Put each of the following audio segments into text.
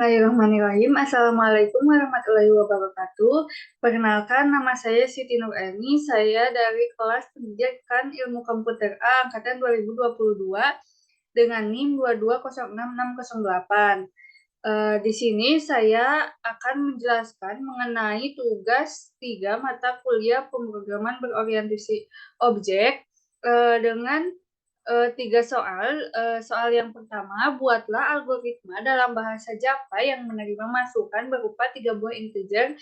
Bismillahirrahmanirrahim. Assalamualaikum warahmatullahi wabarakatuh. Perkenalkan, nama saya Siti Nureni. Saya dari kelas Pendidikan Ilmu Komputer A angkatan 2022 dengan NIM 2206608. Di sini saya akan menjelaskan mengenai tugas 3 mata kuliah pemrograman berorientasi objek dengan 3 soal. Soal yang pertama, buatlah algoritma dalam bahasa Java yang menerima masukan berupa 3 buah integer.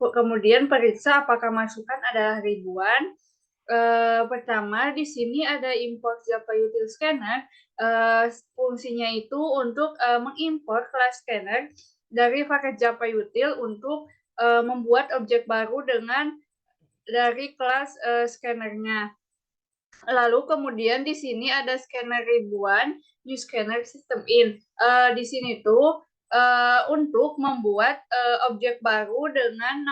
Kemudian periksa apakah masukan adalah ribuan. Pertama, di sini ada import Java Util Scanner. Fungsinya itu untuk mengimport kelas scanner dari paket Java Util untuk membuat objek baru dari kelas scannernya. Lalu kemudian di sini ada scanner ribuan, new scanner system in. Di sini tuh untuk membuat objek baru dengan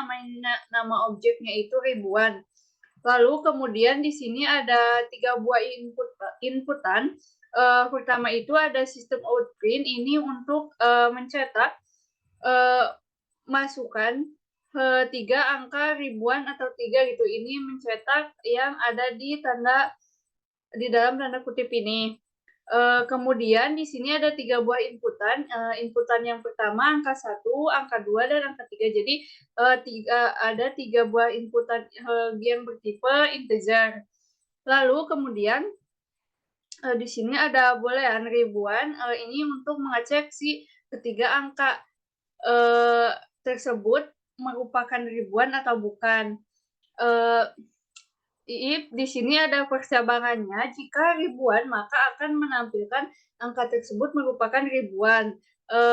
nama objeknya itu ribuan. Lalu kemudian di sini ada 3 buah inputan. Pertama itu ada sistem out print, ini untuk mencetak masukan 3 angka ribuan atau 3 gitu. Ini mencetak yang ada di dalam tanda kutip ini. Kemudian di sini ada 3 buah inputan. Inputan yang pertama angka 1, angka 2, dan angka 3. Jadi ada 3 buah inputan yang bertipe integer. Lalu kemudian di sini ada boolean ribuan. Ini untuk mengecek si ketiga angka tersebut merupakan ribuan atau bukan. Di sini ada percabangannya. Jika ribuan, maka akan menampilkan angka tersebut merupakan ribuan.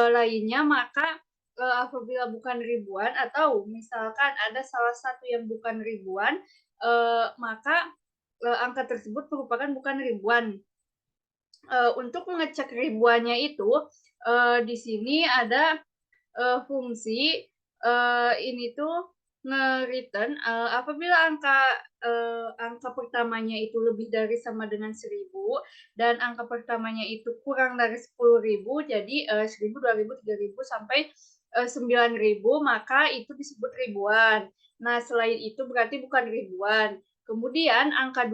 Lainnya, maka apabila bukan ribuan atau misalkan ada salah satu yang bukan ribuan, maka angka tersebut merupakan bukan ribuan. Untuk mengecek ribuannya itu, di sini ada fungsi ini tuh nge-return apabila angka pertamanya itu lebih dari sama dengan 1000 dan angka pertamanya itu kurang dari 10.000, jadi 1000, 2000, 3000 sampai 9000, maka itu disebut ribuan. Nah, selain itu berarti bukan ribuan. Kemudian angka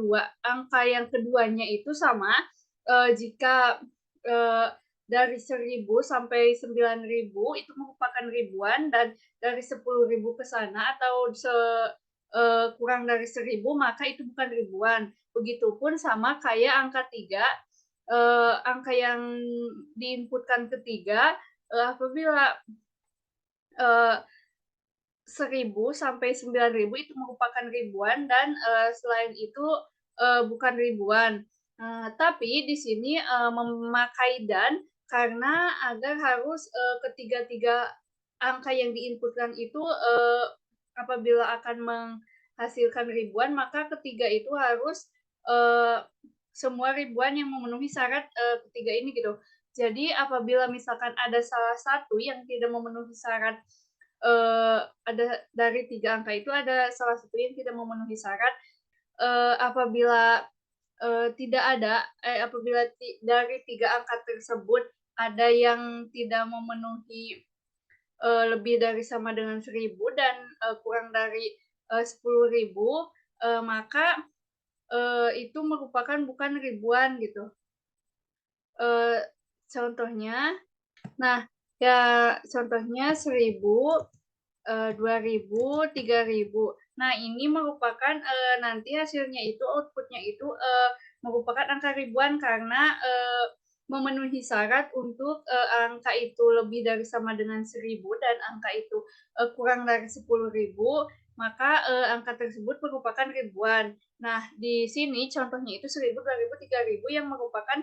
yang keduanya itu sama jika dari 1000 sampai 9000 itu merupakan ribuan, dan dari 10.000 ke sana atau kurang dari 1000 maka itu bukan ribuan. Begitupun sama kayak angka 3, angka yang diinputkan ketiga apabila 1000 sampai 9000 itu merupakan ribuan, dan selain itu bukan ribuan. Tapi di sini memakai dan karena agar harus ketiga-tiga angka yang diinputkan itu apabila akan menghasilkan ribuan, maka ketiga itu harus semua ribuan yang memenuhi syarat ketiga ini gitu. Jadi apabila misalkan ada salah satu yang tidak memenuhi syarat, ada dari 3 angka itu ada salah satu yang tidak memenuhi syarat, apabila dari 3 angka tersebut ada yang tidak memenuhi lebih dari sama dengan 1000 dan kurang dari 10.000, maka itu merupakan bukan ribuan gitu. Contohnya, nah ya contohnya 1000, 2000, 3000. Nah, ini merupakan nanti hasilnya itu outputnya itu merupakan angka ribuan karena memenuhi syarat untuk angka itu lebih dari sama dengan 1000 dan angka itu kurang dari 10.000, maka angka tersebut merupakan ribuan. Nah, di sini contohnya itu 1000, 2000, 3000 yang merupakan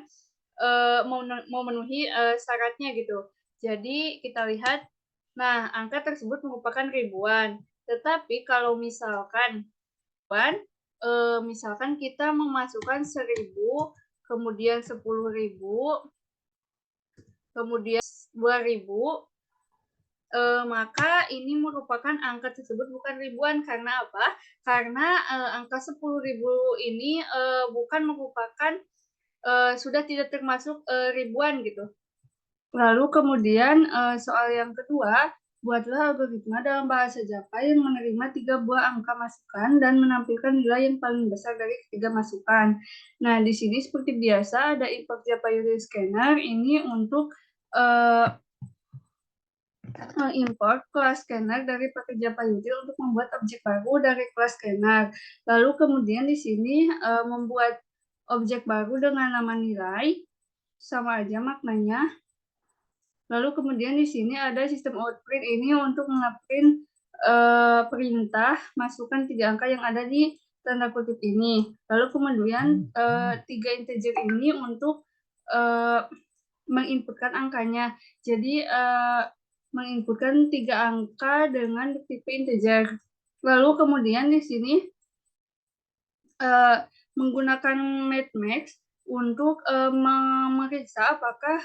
memenuhi syaratnya gitu. Jadi kita lihat, nah angka tersebut merupakan ribuan. Tetapi kalau misalkan misalkan kita memasukkan 1000, kemudian 10.000, kemudian 2000, maka ini merupakan angka tersebut bukan ribuan. Karena apa? Karena angka 10.000 ini bukan merupakan sudah tidak termasuk ribuan gitu. Lalu kemudian soal yang kedua, buatlah algoritma dalam bahasa Java yang menerima 3 buah angka masukan dan menampilkan nilai yang paling besar dari ketiga masukan. Nah, di sini seperti biasa ada import Java Util Scanner ini untuk mengimport kelas scanner dari paket Java Util untuk membuat objek baru dari kelas scanner. Lalu kemudian di sini membuat objek baru dengan nama nilai, sama aja maknanya. Lalu kemudian di sini ada sistem outprint ini untuk ngeprint perintah masukkan 3 angka yang ada di tanda kutip ini. Lalu kemudian 3 integer ini untuk menginputkan angkanya. Jadi menginputkan 3 angka dengan tipe integer. Lalu kemudian di sini menggunakan mathmax untuk memeriksa apakah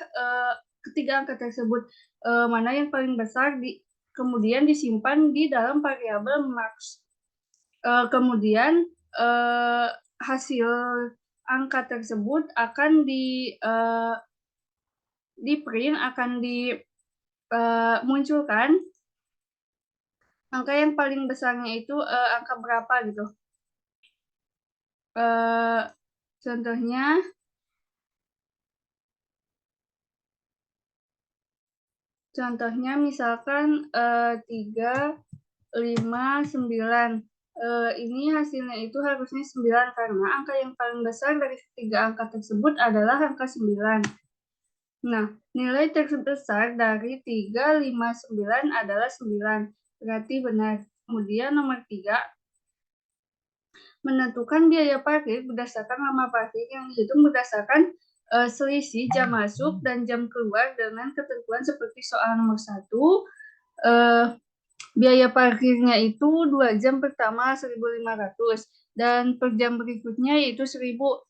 ketiga angka tersebut mana yang paling besar, kemudian disimpan di dalam variabel max. Kemudian hasil angka tersebut akan di print, akan dimunculkan angka yang paling besarnya itu angka berapa gitu. Contohnya misalkan 3, 5, 9. Ini hasilnya itu harusnya 9 karena angka yang paling besar dari ketiga angka tersebut adalah angka 9. Nah, nilai terbesar dari 3, 5, 9 adalah 9. Berarti benar. Kemudian nomor 3, menentukan biaya parkir berdasarkan lama parkir yang dihitung berdasarkan selisih jam masuk dan jam keluar dengan ketentuan seperti soal nomor 1. Biaya parkirnya itu 2 jam pertama 1.500 dan per jam berikutnya yaitu 1.000.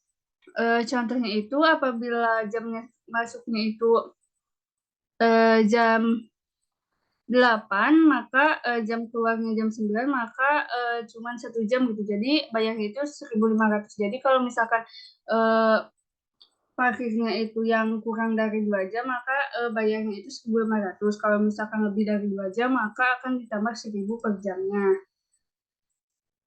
Contohnya itu apabila jamnya masuknya itu jam 8, maka jam keluarnya jam 9, maka cuma 1 jam gitu. Jadi bayarnya itu 1.500. Jadi kalau misalkan parkirnya itu yang kurang dari 2 jam, maka bayarnya itu 1.500. Kalau misalkan lebih dari 2 jam, maka akan ditambah 1.000 per jamnya.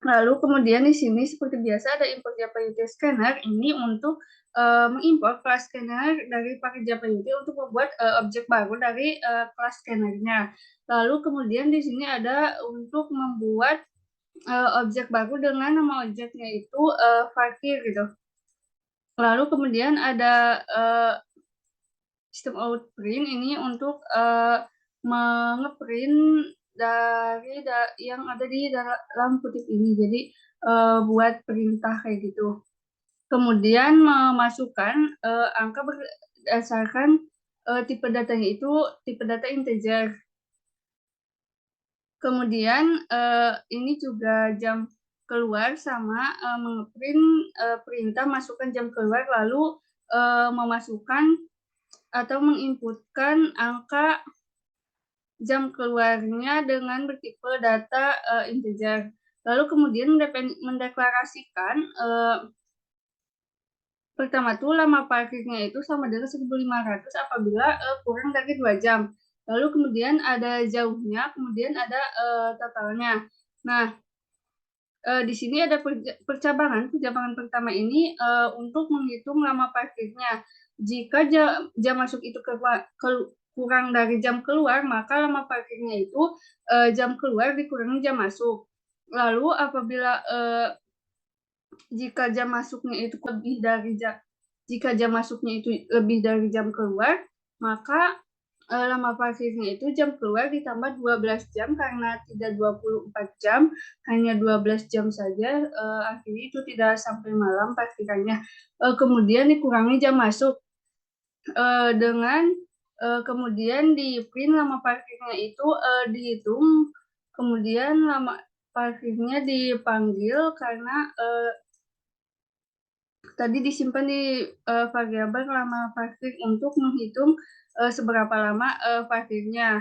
Lalu kemudian di sini seperti biasa ada import Java Util Scanner ini untuk mengimport kelas scanner dari paket Java Util untuk membuat objek baru dari kelas scannernya. Lalu kemudian di sini ada untuk membuat objek baru dengan nama objeknya itu parkir gitu. Lalu kemudian ada sistem outprint ini untuk mengeprint dari yang ada di dalam kutip ini. Jadi buat perintah kayak gitu. Kemudian memasukkan angka berdasarkan tipe datanya itu tipe data integer. Kemudian ini juga jam keluar sama mengeprint perintah masukkan jam keluar lalu memasukkan atau menginputkan angka jam keluarnya dengan bertipe data integer. Lalu kemudian mendeklarasikan pertama tuh lama parkirnya itu sama dengan 1.500 apabila kurang dari 2 jam. Lalu kemudian ada jauhnya, kemudian ada totalnya. Nah, di sini ada percabangan. Percabangan pertama ini untuk menghitung lama parkirnya. Jika jam masuk itu kurang dari jam keluar, maka lama parkirnya itu jam keluar dikurangi jam masuk. Lalu apabila jika jam masuknya itu lebih dari jam keluar, maka lama parkirnya itu jam keluar ditambah 12 jam karena tidak 24 jam, hanya 12 jam saja, akhirnya itu tidak sampai malam parkirannya. Kemudian dikurangi jam masuk dengan kemudian di print lama parkirnya itu dihitung, kemudian lama parkirnya dipanggil karena tadi disimpan di variabel lama parkir untuk menghitung seberapa lama parkirnya.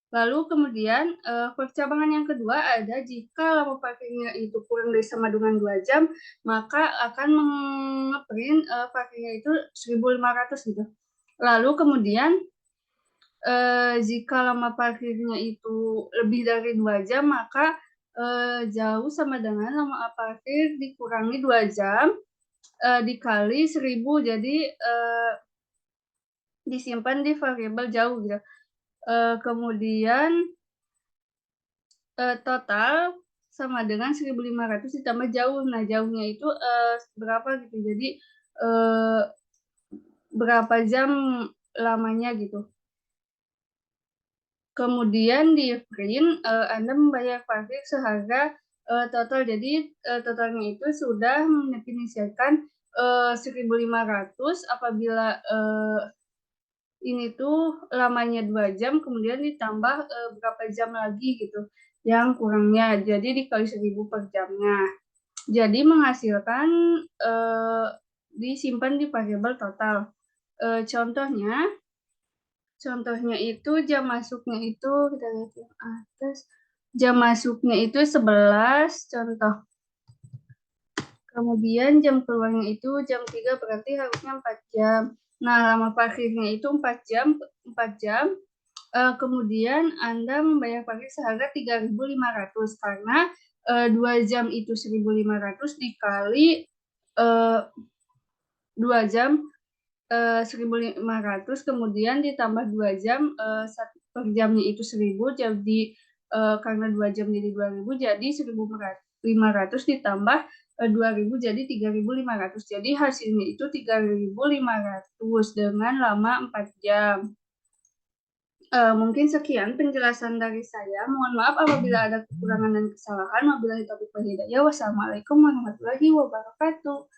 Lalu kemudian percabangan yang kedua ada jika lama parkirnya itu kurang dari sama dengan 2 jam, maka akan mengeprint parkirnya itu 1.500 gitu. Lalu kemudian Jika lama parkirnya itu lebih dari 2 jam, maka jauh sama dengan lama parkir dikurangi 2 jam dikali 1000, jadi disimpan di variabel jauh gitu. Kemudian total sama dengan 1500 ditambah jauh. Nah, jauhnya itu berapa gitu. Jadi berapa jam lamanya gitu. Kemudian di print Anda membayar parkir seharga total. Jadi totalnya itu sudah mendefinisikan 1500 apabila ini tuh lamanya 2 jam, kemudian ditambah berapa jam lagi gitu yang kurangnya, jadi dikali 1000 per jamnya, jadi menghasilkan disimpan di variabel total. Contohnya itu jam masuknya itu, kita lihat yang atas, jam masuknya itu 11 contoh, kemudian jam keluarnya itu jam 3, berarti harusnya 4 jam. Nah, lama parkirnya itu 4 jam. Kemudian Anda membayar parkir seharga 3.500 karena 2 jam itu 1.500 dikali 2 jam 1.500, kemudian ditambah 2 jam per jamnya itu 1.000, jadi karena 2 jam jadi 2.000, jadi 1.500 ditambah 2.000 jadi 3.500, jadi hasilnya itu 3.500 dengan lama 4 jam. Mungkin sekian penjelasan dari saya. Mohon maaf apabila ada kekurangan dan kesalahan. Wabillahi taufiq wal hidayah. Wassalamualaikum warahmatullahi wabarakatuh.